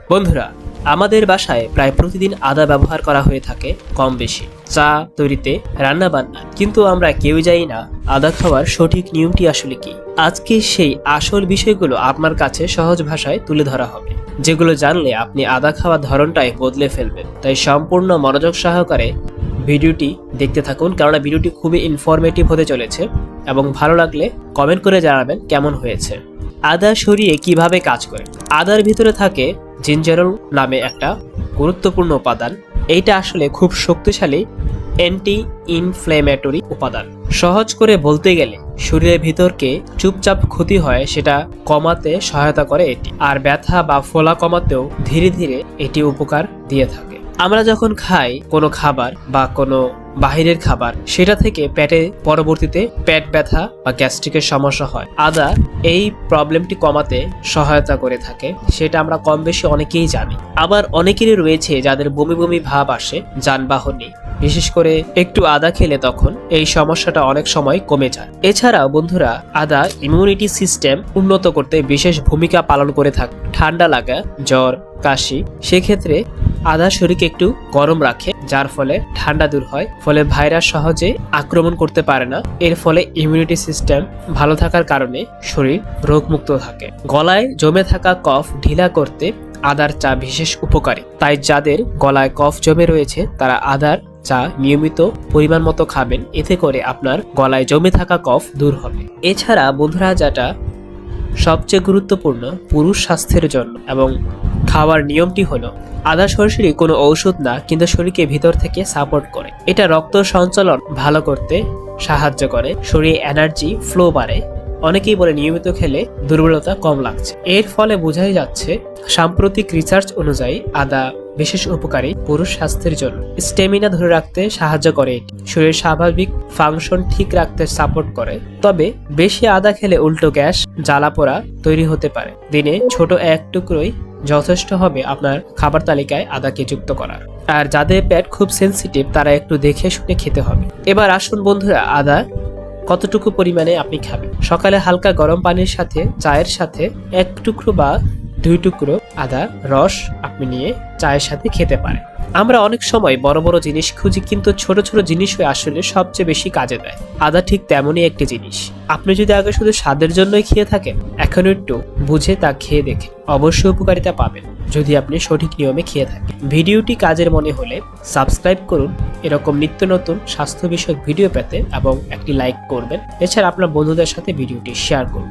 বন্ধুরা, আমাদের বাসায় প্রায় প্রতিদিন আদা ব্যবহার করা হয়ে থাকে কম বেশি চা তৈরিতে, রান্না বান্না। কিন্তু আমরা কেউই জানি না আদা খাওয়ার সঠিক নিয়মটি আসলে কি। আজকে সেই আসল বিষয়গুলো আপনার কাছে সহজ ভাষায় তুলে ধরা হবে, যেগুলো জানলে আপনি আদা খাওয়ার ধরনটাই বদলে ফেলবেন। তাই সম্পূর্ণ মনোযোগ সহকারে ভিডিওটি দেখতে থাকুন, কেননা ভিডিওটি খুবই ইনফরমেটিভ হতে চলেছে এবং ভালো লাগলে কমেন্ট করে জানাবেন কেমন হয়েছে। আদা শরীরে কিভাবে কাজ করে। আদার ভিতরে থাকে জিঞ্জারল নামে একটা গুরুত্বপূর্ণ উপাদান। এইটা আসলে খুব শক্তিশালী অ্যান্টি ইনফ্ল্যামেটরি উপাদান। সহজ করে বলতে গেলে শরীরের ভিতরকে চুপচাপ ক্ষতি হয় সেটা কমাতে সহায়তা করে এটি, আর ব্যথা বা ফোলা কমাতেও ধীরে ধীরে এটি উপকার দিয়ে থাকে। আমরা যখন খাই কোনো খাবার বা কোনো বাহিরের খাবার, সেটা থেকে পেটে পরবর্তীতে পেট ব্যথা বা গ্যাস্ট্রিকের সমস্যা হয়। আদা এই প্রবলেমটি কমাতে সহায়তা করে থাকে, সেটা আমরা কম বেশি অনেকেই জানি। আবার অনেকেরই রয়েছে যাদের বমি বমি ভাব আসে যানবাহনে, বিশেষ করে একটু আদা খেলে তখন এই সমস্যাটা অনেক সময় কমে যায়। এছাড়াও বন্ধুরা, আদা ইমিউনিটি সিস্টেম উন্নত করতে বিশেষ ভূমিকা পালন করে থাকে। ঠান্ডা লাগা, জ্বর, কাশি, সেক্ষেত্রে আদা শরীরকে একটু গরম রাখে, যার ফলে ঠান্ডা দূর হয়, ফলে ভাইরাস সহজে আক্রমণ করতে পারে না। এর ফলে ইমিউনিটি সিস্টেম ভালো থাকার কারণে শরীর রোগমুক্ত থাকে। গলায় জমে থাকা কফ ঢিলা করতে আদার চা বিশেষ উপকারী। তাই যাদের গলায় কফ জমে রয়েছে তারা আদার চা নিয়মিত পরিমাণ মতো খাবেন, এতে করে আপনার গলায় জমে থাকা কফ দূর হবে। এছাড়া বন্ধুরা, যেটা সবচেয়ে গুরুত্বপূর্ণ পুরুষ স্বাস্থ্যের জন্য এবং খাওয়ার নিয়মটি হলো, আদা সরাসরি কোনো ঔষধ না, কিন্তু শরীরকে ভিতর থেকে সাপোর্ট করে। এটা রক্ত সঞ্চালন ভালো করতে সাহায্য করে, শরীরে এনার্জি ফ্লো বাড়ে। অনেকেই বলে নিয়মিত খেলে দুর্বলতা কম লাগছে। এর ফলে বোঝাই যাচ্ছে সাম্প্রতিক রিসার্চ অনুযায়ী আদা বিশেষ উপকারী পুরুষ স্বাস্থ্যের জন্য। স্টেমিনা ধরে রাখতে সাহায্য করে, শরীরের স্বাভাবিক ফাংশন ঠিক রাখতে সাপোর্ট করে। তবে বেশি আদা খেলে উল্টো গ্যাস, জ্বালা পোড়া তৈরি হতে পারে। দিনে ছোট এক টুকরোই যথেষ্ট হবে আপনার খাবার তালিকায় আদাকে যুক্ত করার। আর যাদের পেট খুব সেনসিটিভ তারা একটু দেখে শুনে খেতে হবে। এবার আসুন বন্ধুরা, আদা কতটুকু পরিমাণে আপনি খাবেন। সকালে হালকা গরম পানির সাথে চায়ের সাথে এক টুকরো বা 2 টুকরো আদা রস আপনি নিয়ে চায়ের সাথে খেতে পারেন। আমরা অনেক সময় বড় বড় জিনিস খুঁজি, কিন্তু ছোট ছোট জিনিসই আসলে সবচেয়ে বেশি কাজে দেয়। আদা ঠিক তেমনই একটি জিনিস। আপনি যদি আগে শুধু স্বাদের জন্যই খেয়ে থাকেন, এখন একটু বুঝে তা খেয়ে দেখে অবশ্যই উপকারিতা পাবেন, যদি আপনি সঠিক নিয়মে খেয়ে থাকেন। ভিডিওটি কাজের মনে হলে সাবস্ক্রাইব করুন এরকম নিত্য নতুন স্বাস্থ্য বিষয়ক ভিডিও পেতে, এবং একটি লাইক করবেন। এছাড়া আপনার বন্ধুদের সাথে ভিডিওটি শেয়ার করুন।